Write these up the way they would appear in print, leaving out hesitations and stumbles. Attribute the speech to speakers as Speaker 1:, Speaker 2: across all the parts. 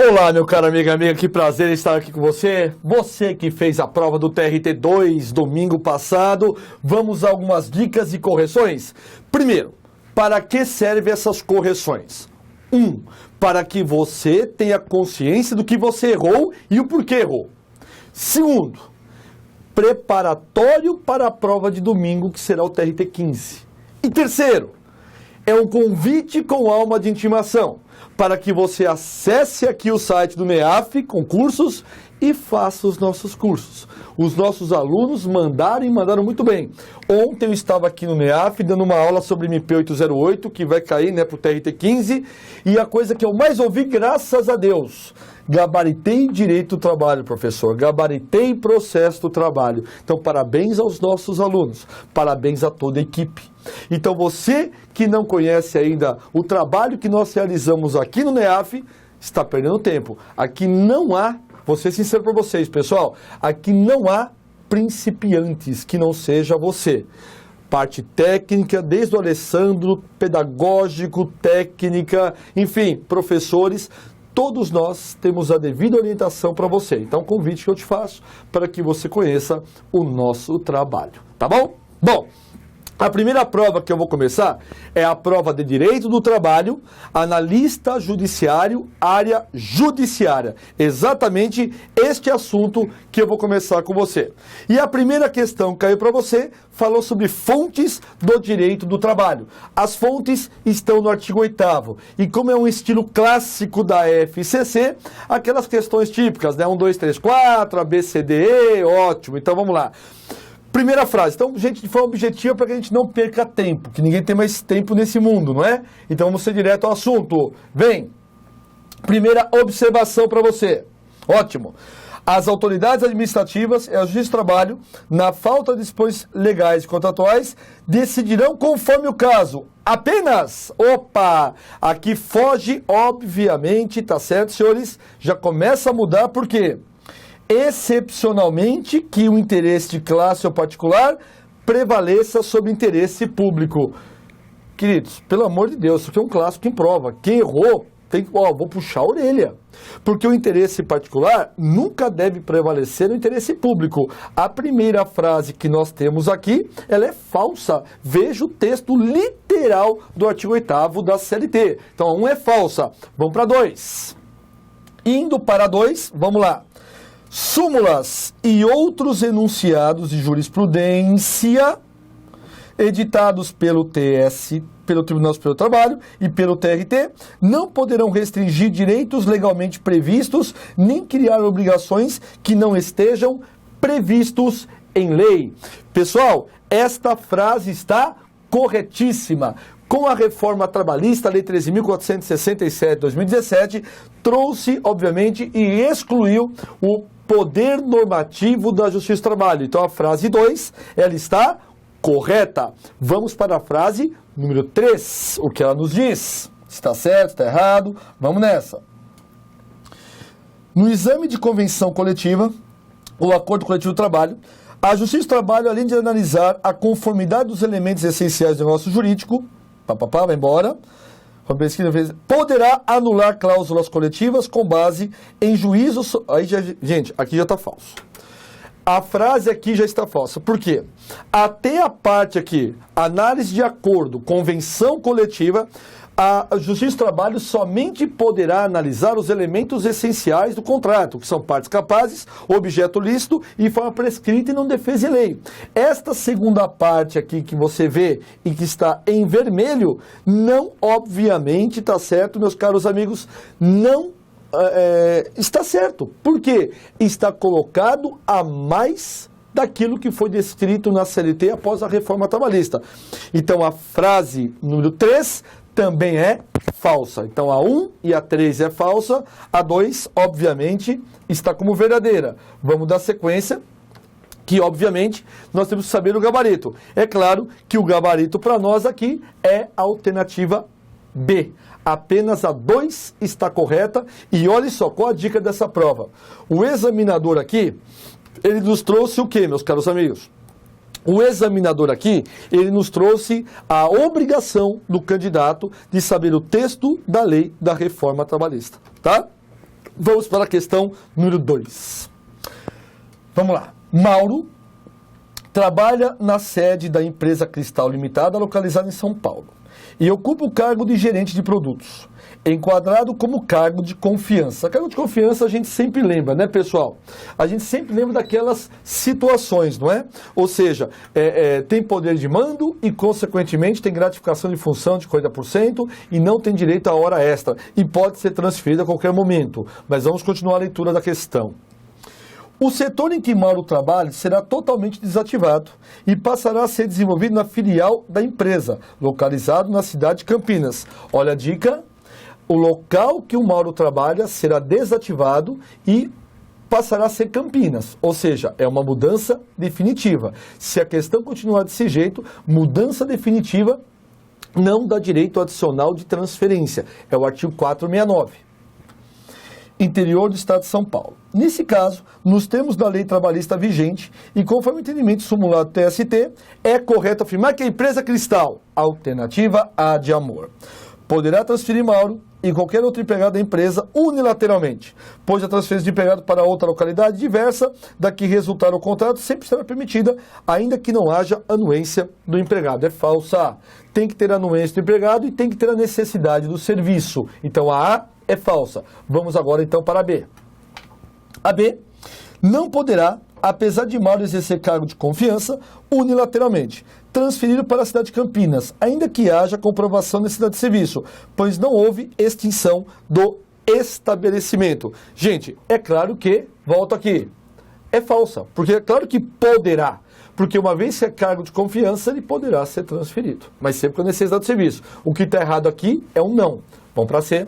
Speaker 1: Olá, meu caro amiga, que prazer estar aqui com você. Você que fez a prova do TRT2 domingo passado, vamos a algumas dicas e correções. Primeiro, para que servem essas correções? Para que você tenha consciência do que você errou e o porquê errou. Segundo, preparatório para a prova de domingo, que será o TRT15. E terceiro, é um convite com alma de intimação, para que você acesse aqui o site do MEAF, concursos, e faça os nossos cursos. Os nossos alunos mandaram muito bem. Ontem eu estava aqui no MEAF dando uma aula sobre MP808, que vai cair para o TRT15, e a coisa que eu mais ouvi, graças a Deus, gabaritei direito do trabalho, professor, gabaritei processo do trabalho. Então, parabéns aos nossos alunos, parabéns a toda a equipe. Então, você que não conhece ainda o trabalho que nós realizamos aqui no MEAF, está perdendo tempo. Aqui não há, vou ser sincero para vocês, pessoal, aqui não há principiantes que não seja você. Parte técnica, desde o Alessandro, pedagógico, técnica, enfim, professores, todos nós temos a devida orientação para você. Então, o convite que eu te faço para que você conheça o nosso trabalho, tá bom? Bom, a primeira prova que eu vou começar é a prova de Direito do Trabalho, analista judiciário, área judiciária. Exatamente este assunto que eu vou começar com você. E a primeira questão que caiu para você falou sobre fontes do direito do trabalho. As fontes estão no artigo 8º. E como é um estilo clássico da FCC, aquelas questões típicas, né? 1, 2, 3, 4, ABCDE, ótimo. Então vamos lá. Primeira frase. Então, gente, de forma objetiva para que a gente não perca tempo, que ninguém tem mais tempo nesse mundo, não é? Então, vamos ser direto ao assunto. Vem. Primeira observação para você. Ótimo. As autoridades administrativas e a Justiça do Trabalho, na falta de disposições legais e contratuais, decidirão conforme o caso. Apenas, aqui foge, obviamente, tá certo, senhores? Já começa a mudar, por quê? Excepcionalmente que o interesse de classe ou particular prevaleça sobre o interesse público. Queridos, pelo amor de Deus, isso aqui é um clássico em prova. Quem errou, vou puxar a orelha. Porque o interesse particular nunca deve prevalecer no interesse público. A primeira frase que nós temos aqui, ela é falsa. Veja o texto literal do artigo 8º da CLT. Então, 1 é falsa. Vamos para 2. Indo para 2, vamos lá. Súmulas e outros enunciados de jurisprudência editados pelo TS, pelo Tribunal Superior do Trabalho e pelo TRT, não poderão restringir direitos legalmente previstos, nem criar obrigações que não estejam previstos em lei. Pessoal, esta frase está corretíssima. Com a reforma trabalhista, a Lei 13.467 de 2017, trouxe, obviamente, e excluiu o poder normativo da Justiça do Trabalho. Então, a frase 2, ela está correta. Vamos para a frase número 3, o que ela nos diz. Está certo, está errado? Vamos nessa. No exame de convenção coletiva, ou acordo coletivo do trabalho, a Justiça do Trabalho, além de analisar a conformidade dos elementos essenciais do negócio jurídico, vai embora, poderá anular cláusulas coletivas com base em juízo... Gente, aqui já está falso. A frase aqui já está falsa. Por quê? Até a parte aqui, análise de acordo, convenção coletiva, a Justiça do Trabalho somente poderá analisar os elementos essenciais do contrato, que são partes capazes, objeto lícito e forma prescrita e não defesa em lei. Esta segunda parte aqui que você vê e que está em vermelho, não, obviamente, está certo, meus caros amigos, não está certo. Por quê? Está colocado a mais daquilo que foi descrito na CLT após a reforma trabalhista. Então, a frase número 3 também é falsa. Então, a 1 e a 3 é falsa, a 2, obviamente, está como verdadeira. Vamos dar sequência, que, obviamente, nós temos que saber o gabarito. É claro que o gabarito para nós aqui é a alternativa B. Apenas a 2 está correta. E olha só, qual a dica dessa prova? O examinador aqui, ele nos trouxe o quê, meus caros amigos? O examinador aqui, ele nos trouxe a obrigação do candidato de saber o texto da lei da reforma trabalhista, tá? Vamos para a questão número 2. Vamos lá. Mauro trabalha na sede da empresa Cristal Limitada, localizada em São Paulo, e ocupa o cargo de gerente de produtos, enquadrado como cargo de confiança. Cargo de confiança a gente sempre lembra, né, pessoal? A gente sempre lembra daquelas situações, não é? Ou seja, tem poder de mando e, consequentemente, tem gratificação de função de 40% e não tem direito a hora extra e pode ser transferido a qualquer momento. Mas vamos continuar a leitura da questão. O setor em que Mauro trabalha será totalmente desativado e passará a ser desenvolvido na filial da empresa, localizado na cidade de Campinas. Olha a dica, o local que o Mauro trabalha será desativado e passará a ser Campinas, ou seja, é uma mudança definitiva. Se a questão continuar desse jeito, mudança definitiva não dá direito adicional de transferência, é o artigo 469. Interior do Estado de São Paulo. Nesse caso, nos termos da lei trabalhista vigente e conforme o entendimento simulado do TST, é correto afirmar que a empresa Cristal, alternativa A de amor, poderá transferir Mauro e qualquer outro empregado da empresa unilateralmente, pois a transferência de empregado para outra localidade diversa da que resultar o contrato sempre será permitida, ainda que não haja anuência do empregado. É falsa. Tem que ter anuência do empregado e tem que ter a necessidade do serviço. Então a A é falsa. Vamos agora então para a B. A B não poderá, apesar de Mauro exercer cargo de confiança, unilateralmente, transferido para a cidade de Campinas, ainda que haja comprovação da necessidade de serviço, pois não houve extinção do estabelecimento. Gente, é claro que, volto aqui, é falsa, porque é claro que poderá, porque uma vez que é cargo de confiança, ele poderá ser transferido, mas sempre com a necessidade de serviço. O que está errado aqui é um não. Vamos para C.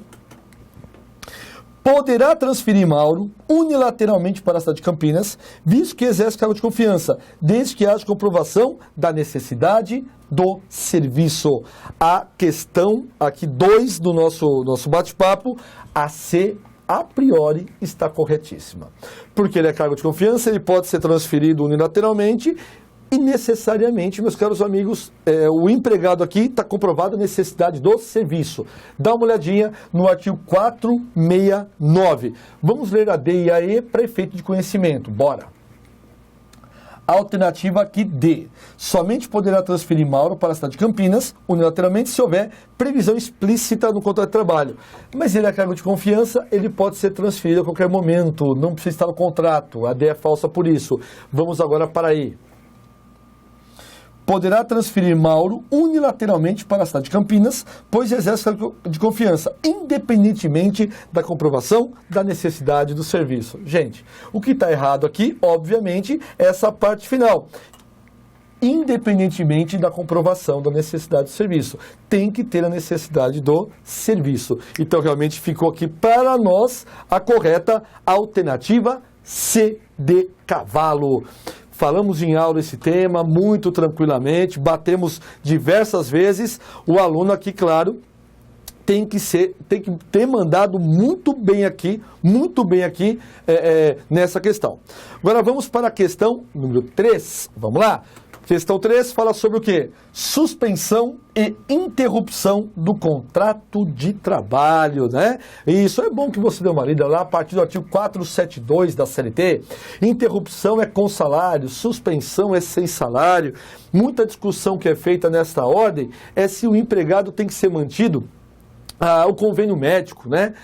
Speaker 1: Poderá transferir Mauro unilateralmente para a cidade de Campinas, visto que exerce cargo de confiança, desde que haja comprovação da necessidade do serviço. A questão aqui 2 do nosso bate-papo, a C, a priori, está corretíssima. Porque ele é cargo de confiança, ele pode ser transferido unilateralmente e necessariamente, meus caros amigos, o empregado aqui está comprovado a necessidade do serviço. Dá uma olhadinha no artigo 469. Vamos ler a D e a E para efeito de conhecimento. Bora! Alternativa aqui D. Somente poderá transferir Mauro para a cidade de Campinas, unilateralmente, se houver previsão explícita no contrato de trabalho. Mas ele é cargo de confiança, ele pode ser transferido a qualquer momento, não precisa estar no contrato. A D é falsa por isso. Vamos agora para a E. Poderá transferir Mauro unilateralmente para a cidade de Campinas, pois exerce cargo de confiança, independentemente da comprovação da necessidade do serviço. Gente, o que está errado aqui, obviamente, é essa parte final. Independentemente da comprovação da necessidade do serviço. Tem que ter a necessidade do serviço. Então, realmente, ficou aqui para nós a correta alternativa C de cavalo. Falamos em aula esse tema muito tranquilamente, batemos diversas vezes. O aluno aqui, claro, tem que ter mandado muito bem aqui nessa questão. Agora vamos para a questão número 3. Vamos lá? Questão 3 fala sobre o quê? Suspensão e interrupção do contrato de trabalho, né? E isso é bom que você dê uma lida lá a partir do artigo 472 da CLT. Interrupção é com salário, suspensão é sem salário. Muita discussão que é feita nesta ordem é se o empregado tem que ser mantido o convênio médico, né?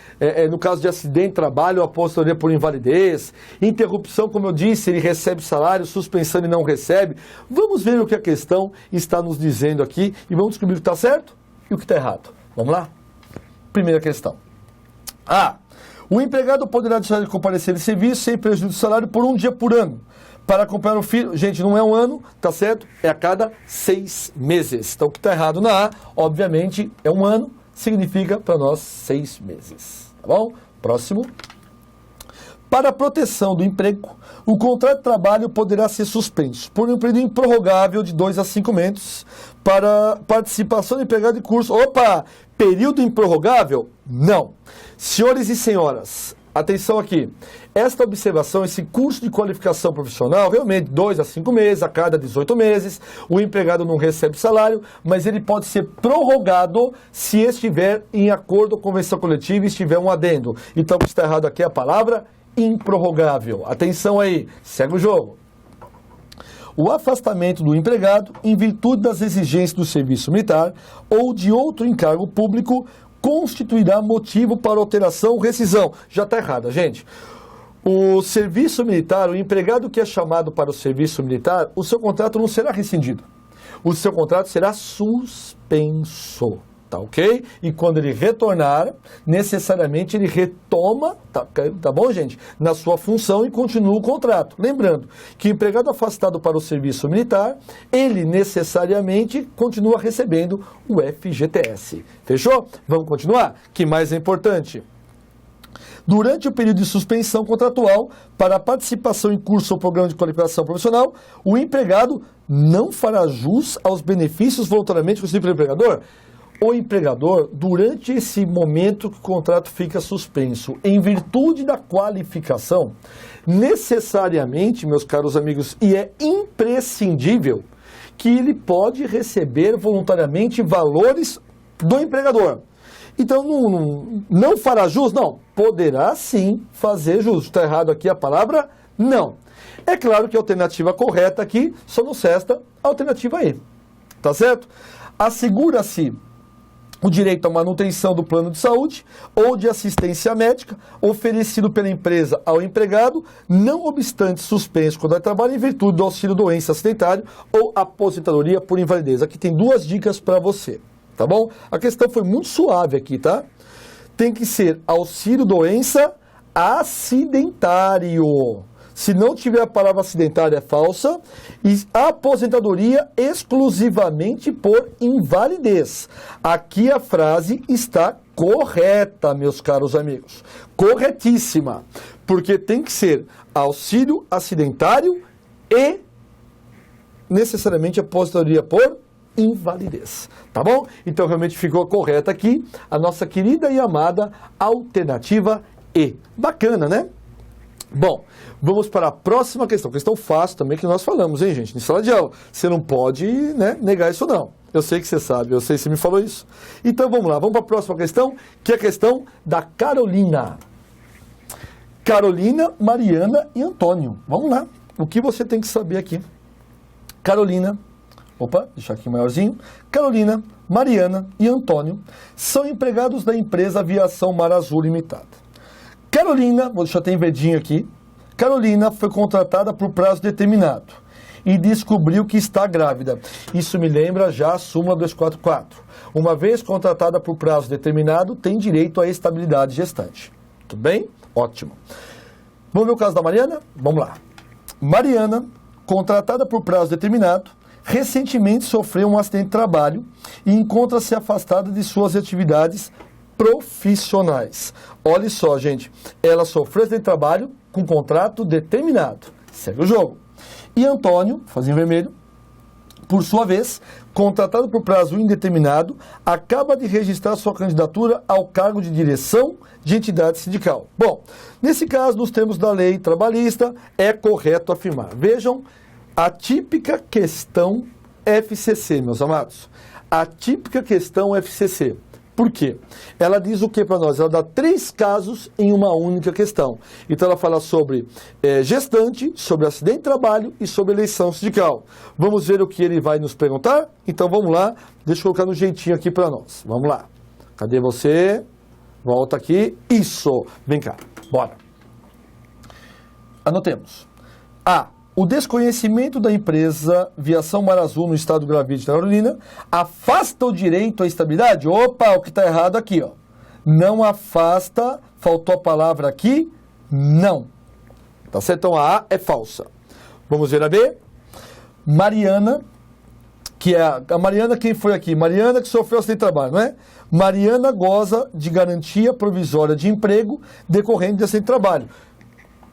Speaker 1: No caso de acidente de trabalho, aposentadoria por invalidez, interrupção, como eu disse, ele recebe salário, suspensão ele não recebe. Vamos ver o que a questão está nos dizendo aqui e vamos descobrir o que está certo e o que está errado. Vamos lá? Primeira questão. A. O empregado poderá deixar de comparecer em serviço sem prejuízo do salário por um dia por ano. Para acompanhar o filho, gente, não é um ano, tá certo? É a cada 6 meses. Então o que está errado na A, obviamente, é um ano. Significa para nós 6 meses, tá bom? Próximo. Para a proteção do emprego, o contrato de trabalho poderá ser suspenso por um período improrrogável de 2 a 5 meses para participação do empregado de curso. Opa! Período improrrogável? Não. Senhores e senhoras, atenção aqui. Esta observação, esse curso de qualificação profissional, realmente 2 a 5 meses, a cada 18 meses, o empregado não recebe salário, mas ele pode ser prorrogado se estiver em acordo com a convenção coletiva e estiver um adendo. Então, o que está errado aqui é a palavra improrrogável. Atenção aí, segue o jogo. O afastamento do empregado em virtude das exigências do serviço militar ou de outro encargo público constituirá motivo para alteração ou rescisão. Já está errado, gente. O serviço militar, o empregado que é chamado para o serviço militar, o seu contrato não será rescindido. O seu contrato será suspenso. Tá ok? E quando ele retornar, necessariamente ele retoma, tá bom, gente? Na sua função e continua o contrato. Lembrando que o empregado afastado para o serviço militar, ele necessariamente continua recebendo o FGTS. Fechou? Vamos continuar? Que mais é importante? Durante o período de suspensão contratual, para a participação em curso ou programa de qualificação profissional, o empregado não fará jus aos benefícios voluntariamente concedidos pelo empregador. O empregador, durante esse momento que o contrato fica suspenso, em virtude da qualificação, necessariamente, meus caros amigos, e é imprescindível, que ele pode receber voluntariamente valores do empregador. Então, não fará jus? Não. Poderá sim fazer jus. Está errado aqui a palavra não. É claro que a alternativa correta aqui só nos resta a alternativa E. Tá certo? Assegura-se o direito à manutenção do plano de saúde ou de assistência médica oferecido pela empresa ao empregado, não obstante suspenso quando ele trabalha em virtude do auxílio doença acidentário ou aposentadoria por invalidez. Aqui tem 2 dicas para você, tá bom? A questão foi muito suave aqui, tá? Tem que ser auxílio doença acidentário. Se não tiver a palavra acidentária, é falsa. E a aposentadoria exclusivamente por invalidez. Aqui a frase está correta, meus caros amigos. Corretíssima. Porque tem que ser auxílio acidentário e necessariamente aposentadoria por invalidez. Tá bom? Então realmente ficou correta aqui a nossa querida e amada alternativa E. Bacana, né? Bom, vamos para a próxima questão. Questão fácil também que nós falamos, hein, gente? Em sala de aula. Você não pode, né, negar isso não. Eu sei que você sabe, eu sei que você me falou isso. Então vamos lá, vamos para a próxima questão, que é a questão da Carolina. Carolina, Mariana e Antônio. Vamos lá. O que você tem que saber aqui? Carolina, deixar aqui maiorzinho. Carolina, Mariana e Antônio são empregados da empresa Aviação Mar Azul Limitada. Carolina, vou deixar até em verdinho aqui, Carolina foi contratada por prazo determinado e descobriu que está grávida. Isso me lembra já a súmula 244. Uma vez contratada por prazo determinado, tem direito à estabilidade gestante. Tudo bem? Ótimo. Vamos ver o caso da Mariana? Vamos lá. Mariana, contratada por prazo determinado, recentemente sofreu um acidente de trabalho e encontra-se afastada de suas atividades profissionais. Olha só, gente, ela sofreu acidente de trabalho com contrato determinado. Segue o jogo. E Antônio, fazendo vermelho, por sua vez, contratado por prazo indeterminado, acaba de registrar sua candidatura ao cargo de direção de entidade sindical. Bom, nesse caso, nos termos da lei trabalhista, é correto afirmar. Vejam a típica questão FCC, meus amados. A típica questão FCC. Por quê? Ela diz o que para nós? Ela dá 3 casos em uma única questão. Então ela fala sobre gestante, sobre acidente de trabalho e sobre eleição sindical. Vamos ver o que ele vai nos perguntar? Então vamos lá, deixa eu colocar no jeitinho aqui para nós. Vamos lá. Cadê você? Volta aqui. Isso! Vem cá, bora. Anotemos. A. O desconhecimento da empresa Aviação Mar Azul no estado Gravide de Carolina afasta o direito à estabilidade? Opa, o que está errado aqui, ó. Não afasta, faltou a palavra aqui, não. Tá certo? Então a A é falsa. Vamos ver a B. Mariana, que é a Mariana, quem foi aqui? Mariana que sofreu acidente de trabalho, não é? Mariana goza de garantia provisória de emprego decorrente de acidente de trabalho.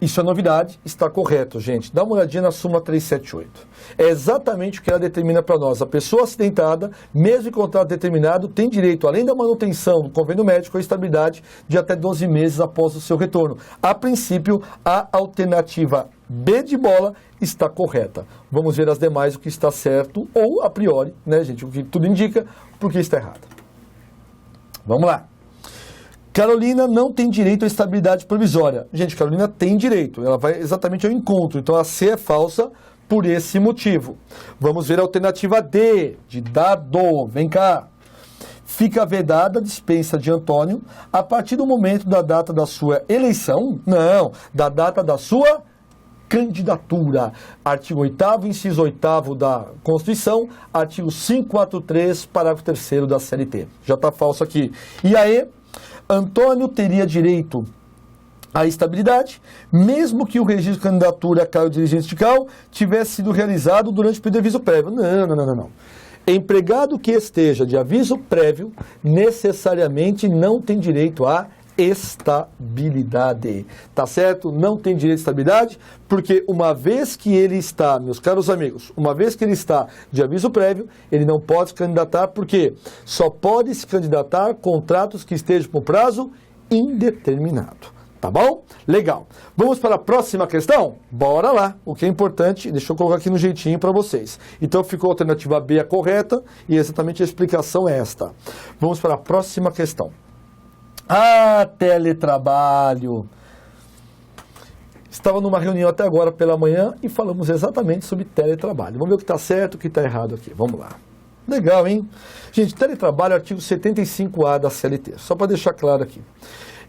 Speaker 1: Isso é novidade, está correto, gente. Dá uma olhadinha na súmula 378. É exatamente o que ela determina para nós. A pessoa acidentada, mesmo em contrato determinado, tem direito, além da manutenção do convênio médico, à estabilidade de até 12 meses após o seu retorno. A princípio, a alternativa B de bola está correta. Vamos ver as demais, o que está certo, ou a priori, né, gente, o que tudo indica, porque está errado. Vamos lá. Carolina não tem direito à estabilidade provisória. Gente, Carolina tem direito, ela vai exatamente ao encontro, então a C é falsa por esse motivo. Vamos ver a alternativa D, de dado, vem cá. Fica vedada a dispensa de Antônio a partir do momento da data da sua eleição? Não, da data da sua candidatura. Artigo 8º, inciso 8º da Constituição, artigo 543, parágrafo 3º da CLT. Já está falso aqui. E aí, Antônio teria direito à estabilidade, mesmo que o registro de candidatura a cargo de dirigente sindical tivesse sido realizado durante o período de aviso prévio. Não. Empregado que esteja de aviso prévio, necessariamente não tem direito à estabilidade. Tá certo? Não tem direito à estabilidade, porque uma vez que ele está, meus caros amigos, uma vez que ele está de aviso prévio, ele não pode se candidatar, porque só pode se candidatar contratos que estejam com prazo indeterminado. Tá bom? Legal. Vamos para a próxima questão? Bora lá. O que é importante, deixa eu colocar aqui no jeitinho para vocês. Então ficou a alternativa B a correta e exatamente a explicação é esta. Vamos para a próxima questão. Teletrabalho. Estava numa reunião até agora pela manhã e falamos exatamente sobre teletrabalho. Vamos ver o que está certo e o que está errado aqui. Vamos lá. Legal, hein? Gente, teletrabalho, artigo 75A da CLT. Só para deixar claro aqui.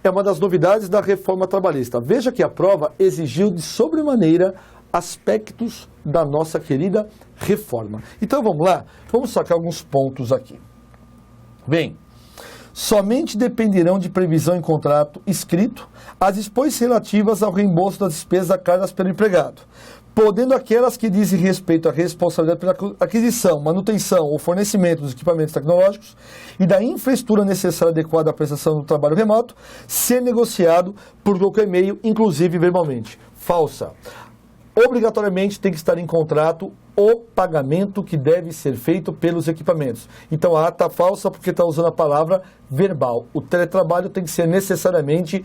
Speaker 1: É uma das novidades da reforma trabalhista. Veja que a prova exigiu de sobremaneira aspectos da nossa querida reforma. Então vamos lá, vamos sacar alguns pontos aqui. Bem, somente dependerão de previsão em contrato escrito as disposições relativas ao reembolso das despesas arcadas pelo empregado, podendo aquelas que dizem respeito à responsabilidade pela aquisição, manutenção ou fornecimento dos equipamentos tecnológicos e da infraestrutura necessária adequada à prestação do trabalho remoto, ser negociado por qualquer meio, inclusive verbalmente. Falsa. Obrigatoriamente tem que estar em contrato o pagamento que deve ser feito pelos equipamentos. Então a está falsa porque está usando a palavra verbal. O teletrabalho tem que ser necessariamente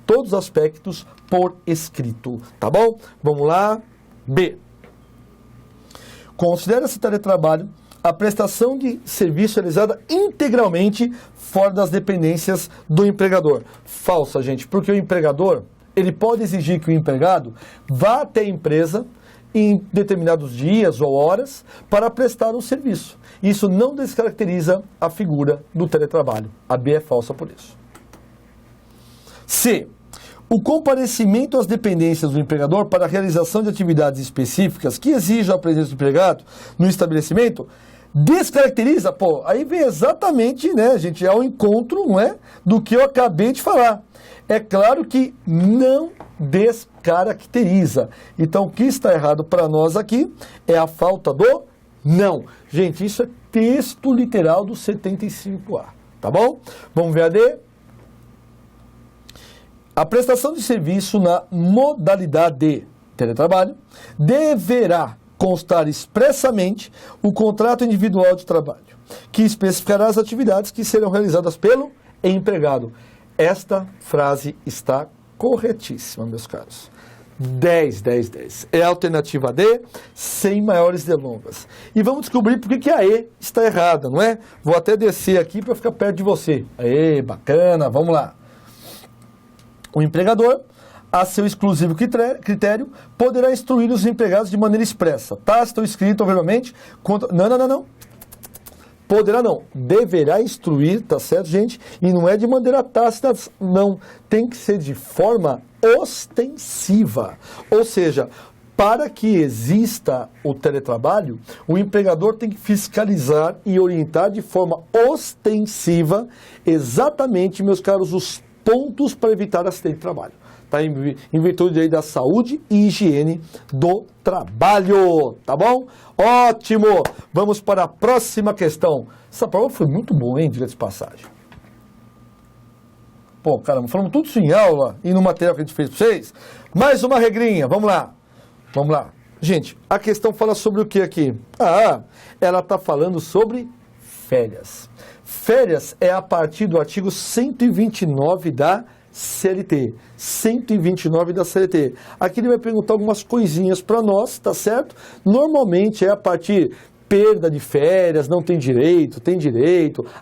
Speaker 1: todos os aspectos por escrito, tá bom? Vamos lá. B. Considera-se teletrabalho a prestação de serviço realizada integralmente fora das dependências do empregador. Falsa, gente, porque o empregador, ele pode exigir que o empregado vá até a empresa em determinados dias ou horas para prestar um serviço. Isso não descaracteriza a figura do teletrabalho. A B é falsa por isso. C. O comparecimento às dependências do empregador para a realização de atividades específicas que exijam a presença do empregado no estabelecimento descaracteriza, aí vem exatamente, né, gente, ao encontro, não é, do que eu acabei de falar. É claro que não descaracteriza. Então, o que está errado para nós aqui é a falta do não. Gente, isso é texto literal do 75A, tá bom? Vamos ver a D. A prestação de serviço na modalidade de teletrabalho deverá constar expressamente o contrato individual de trabalho, que especificará as atividades que serão realizadas pelo empregado. Esta frase está corretíssima, meus caros. 10. É a alternativa D, sem maiores delongas. E vamos descobrir por que a E está errada, não é? Vou até descer aqui para ficar perto de você. Aê, bacana, vamos lá. O empregador, a seu exclusivo critério, poderá instruir os empregados de maneira expressa, tácita ou escrita, obviamente. Não. Poderá não. Deverá instruir, tá certo, gente? E não é de maneira tácita, não. Tem que ser de forma ostensiva. Ou seja, para que exista o teletrabalho, o empregador tem que fiscalizar e orientar de forma ostensiva exatamente, meus caros, os pontos para evitar acidente de trabalho. Tá? Em virtude aí da saúde e higiene do trabalho, tá bom? Ótimo! Vamos para a próxima questão. Essa prova foi muito boa, hein, diga de passagem. Pô, caramba, falamos tudo isso em aula e no material que a gente fez para vocês. Mais uma regrinha, vamos lá. Vamos lá. Gente, a questão fala sobre o que aqui? Ela está falando sobre férias. Férias é a partir do artigo 129 da CLT. 129 da CLT. Aqui ele vai perguntar algumas coisinhas para nós, tá certo? Normalmente é a partir perda de férias, não tem direito,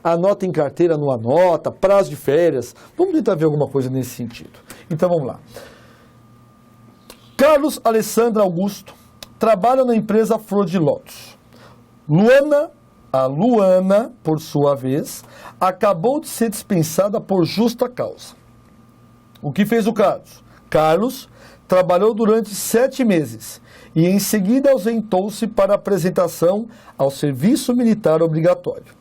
Speaker 1: anota em carteira, não anota, prazo de férias. Vamos tentar ver alguma coisa nesse sentido. Então vamos lá. Carlos Alessandro Augusto trabalha na empresa Flor de Lótus. A Luana, por sua vez, acabou de ser dispensada por justa causa. O que fez o Carlos? Carlos trabalhou durante 7 meses e em seguida ausentou-se para apresentação ao serviço militar obrigatório.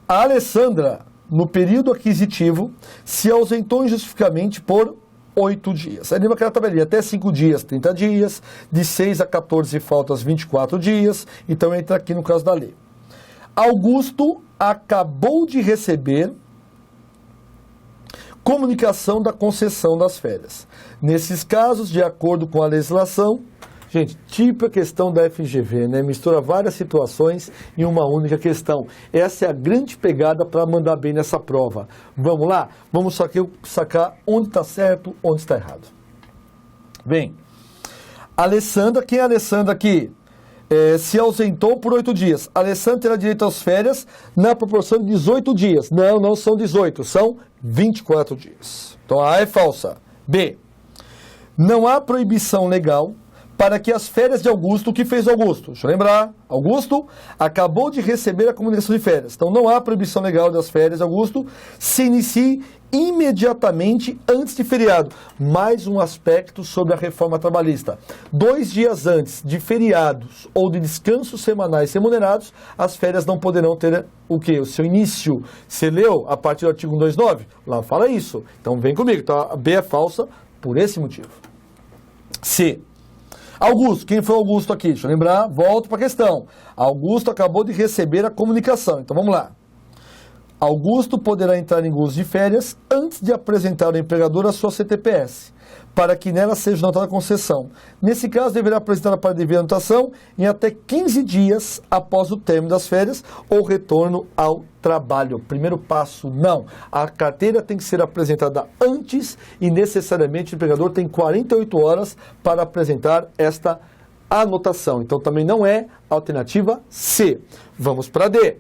Speaker 1: A Alessandra, no período aquisitivo, se ausentou injustificamente por 8 dias. Aí lembra aquela tabelinha, até 5 dias, 30 dias, de 6 a 14 faltas, 24 dias, então entra aqui no caso da lei. Augusto acabou de receber comunicação da concessão das férias. Nesses casos, de acordo com a legislação, gente, típica questão da FGV, né? Mistura várias situações em uma única questão. Essa é a grande pegada para mandar bem nessa prova. Vamos lá? Vamos sacar onde está certo, onde está errado. Bem, Alessandra, quem é a Alessandra aqui? Se ausentou por 8 dias. A Alessandra terá direito às férias na proporção de 18 dias. Não são 18, são 24 dias. Então a A é falsa. B, não há proibição legal para que as férias de Augusto, o que fez Augusto? Deixa eu lembrar, Augusto acabou de receber a comunicação de férias. Então não há proibição legal das férias de Augusto, se inicie imediatamente antes de feriado. Mais um aspecto sobre a reforma trabalhista. 2 dias antes de feriados ou de descansos semanais remunerados, as férias não poderão ter o quê? O seu início. Você leu a partir do artigo 129? Lá fala isso. Então vem comigo. Então a B é falsa por esse motivo. C. Augusto, quem foi Augusto aqui? Deixa eu lembrar, volto para a questão. Augusto acabou de receber a comunicação, então vamos lá. Augusto poderá entrar em gozo de férias antes de apresentar ao empregador a sua CTPS, para que nela seja notada a concessão. Nesse caso, deverá apresentar para a devida anotação em até 15 dias após o término das férias ou retorno ao trabalho. Primeiro passo, não. A carteira tem que ser apresentada antes e necessariamente o empregador tem 48 horas para apresentar esta anotação. Então também não é alternativa C. Vamos para D.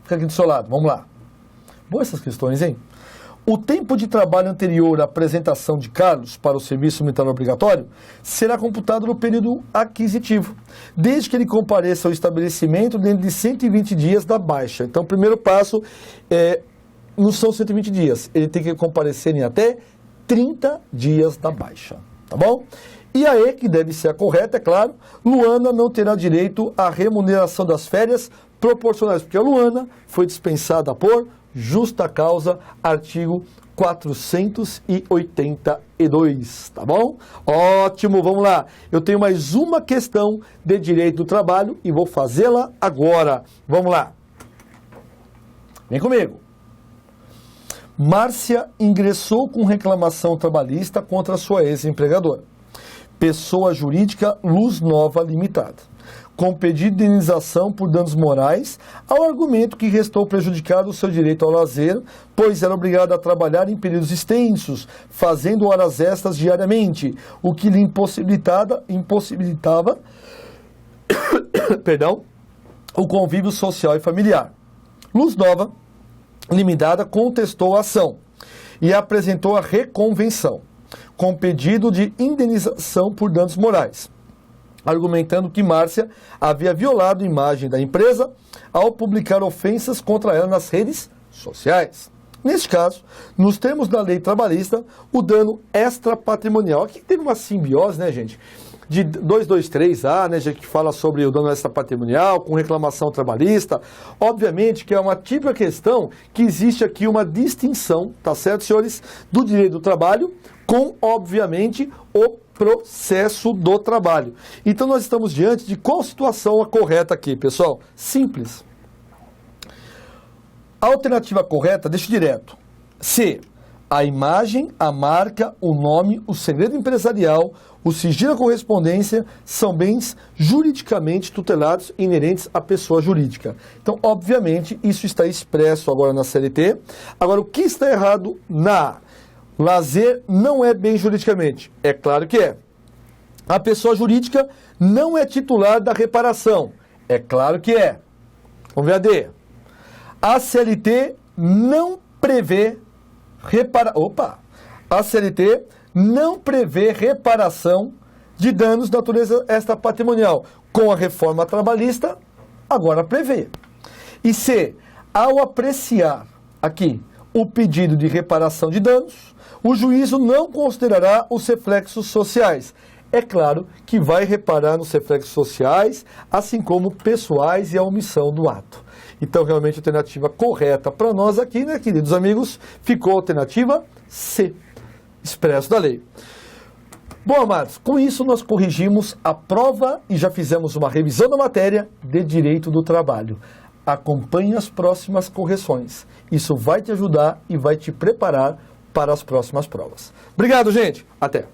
Speaker 1: Fica aqui do seu lado, vamos lá. Boas essas questões, hein? O tempo de trabalho anterior à apresentação de Carlos para o serviço militar obrigatório será computado no período aquisitivo, desde que ele compareça ao estabelecimento dentro de 120 dias da baixa. Então, o primeiro passo não são 120 dias, ele tem que comparecer em até 30 dias da baixa, tá bom? E a E, que deve ser a correta, é claro, Luana não terá direito à remuneração das férias proporcionais, porque a Luana foi dispensada por justa causa, artigo 482, tá bom? Ótimo, vamos lá. Eu tenho mais uma questão de direito do trabalho e vou fazê-la agora. Vamos lá. Vem comigo. Márcia ingressou com reclamação trabalhista contra sua ex-empregadora, pessoa jurídica Luz Nova Limitada, com pedido de indenização por danos morais, ao argumento que restou prejudicado o seu direito ao lazer, pois era obrigada a trabalhar em períodos extensos, fazendo horas extras diariamente, o que lhe impossibilitava o convívio social e familiar. Luz Nova Limitada contestou a ação e apresentou a reconvenção, com pedido de indenização por danos morais, argumentando que Márcia havia violado a imagem da empresa ao publicar ofensas contra ela nas redes sociais. Neste caso, nos termos da lei trabalhista, o dano extrapatrimonial. Aqui teve uma simbiose, né, gente? De 223A, né, gente, que fala sobre o dano extrapatrimonial com reclamação trabalhista. Obviamente que é uma típica questão que existe aqui uma distinção, tá certo, senhores, do direito do trabalho com, obviamente, o processo do trabalho. Então nós estamos diante de qual situação a correta aqui, pessoal? Simples. A alternativa correta, deixa direto. C. A imagem, a marca, o nome, o segredo empresarial, o sigilo da correspondência são bens juridicamente tutelados e inerentes à pessoa jurídica. Então, obviamente, isso está expresso agora na CLT. Agora, o que está errado na lazer não é bem juridicamente? É claro que é. A pessoa jurídica não é titular da reparação. É claro que é. Vamos ver a D. A CLT não prevê A CLT não prevê reparação de danos de natureza extrapatrimonial. Com a reforma trabalhista, agora prevê. E C. Ao apreciar aqui o pedido de reparação de danos, o juízo não considerará os reflexos sociais. É claro que vai reparar nos reflexos sociais, assim como pessoais e a omissão do ato. Então, realmente, a alternativa correta para nós aqui, né, queridos amigos, ficou a alternativa C, expresso da lei. Bom, amados, com isso nós corrigimos a prova e já fizemos uma revisão da matéria de Direito do Trabalho. Acompanhe as próximas correções. Isso vai te ajudar e vai te preparar para as próximas provas. Obrigado, gente. Até.